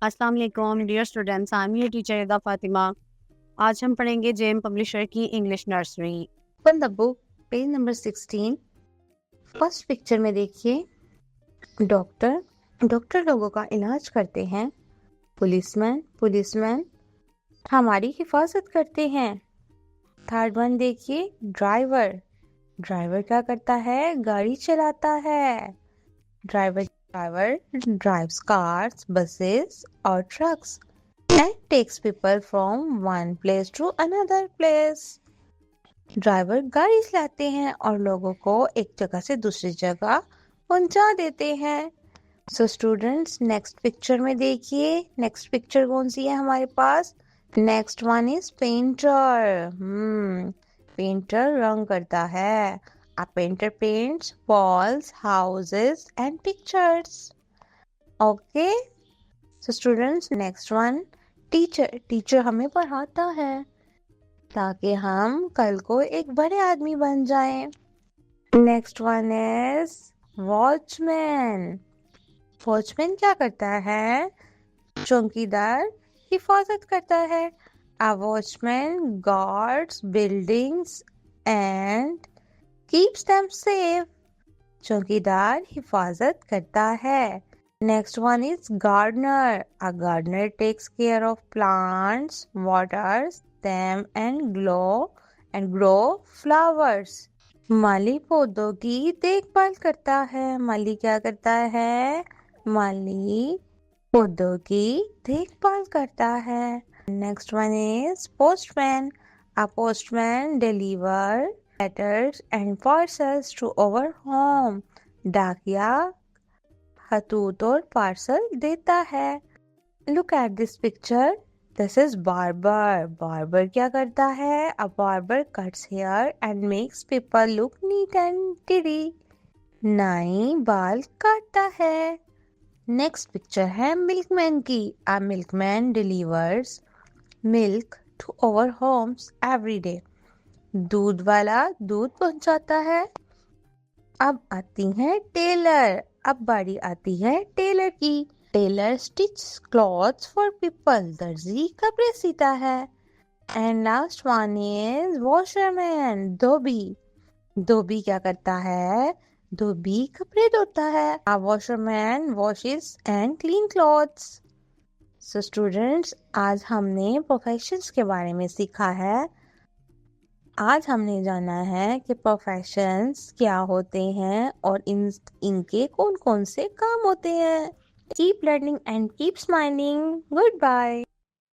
अस्सलाम वालेकुम dear students, I am your teacher Ida Fatima. आज हम पढ़ेंगे जेम पब्लिशर की English nursery. Open the book, page number 16। First picture में देखिए डॉक्टर डॉक्टर लोगों का इलाज करते हैं। पुलिसमैन पुलिसमैन हमारी हिफाजत करते हैं। थर्ड वन देखिए ड्राइवर ड्राइवर क्या करता है? गाड़ी चलाता है। Driver driver drives cars, buses और trucks and takes people from one place to another place. Driver गाड़ी चलाते हैं और लोगों को एक जगह से दूसरी जगह पहुंचा देते हैं। सो स्टूडेंट्स, नेक्स्ट पिक्चर में देखिए। नेक्स्ट पिक्चर कौन सी है हमारे पास? Next one is painter. Painter रंग करता है। A painter paints walls, houses and pictures. Okay. So students, next one, teacher हमें पढ़ाता है ताकि हम कल को एक बड़े आदमी बन जाएं। Next one is watchman. Watchman क्या करता है? चौकीदार हिफाजत करता है। A watchman guards buildings and keeps them safe. चौकीदार हिफाजत करता है। Next one is gardener. A gardener takes care of plants, waters them and grow flowers. माली पौधों की देखभाल करता है। माली क्या करता है? माली पौधों की देखभाल करता है। Next one is postman. A postman deliver letters and parcels to our home. डाकिया खतूत और पार्सल देता है। Look at this picture. This is barber. Barber क्या करता है? A barber cuts hair and makes people look neat and tidy. नाई बाल काटता है। नेक्स्ट पिक्चर है मिल्कमैन की। A milkman delivers milk to our homes every day. दूध वाला दूध पहुंचाता है। अब आती है टेलर। अब बारी आती है टेलर की। Tailor stitch clothes for people. दर्जी कपड़े सीता है। And last one is washerman. धोबी। धोबी क्या करता है? धोबी कपड़े धोता है। A washerman washes and clean clothes. So students, आज हमने प्रोफेशंस के बारे में सीखा है। आज हमने जाना है कि प्रोफेशंस क्या होते हैं और इनके कौन कौन से काम होते हैं। Keep learning and keep smiling. Good bye.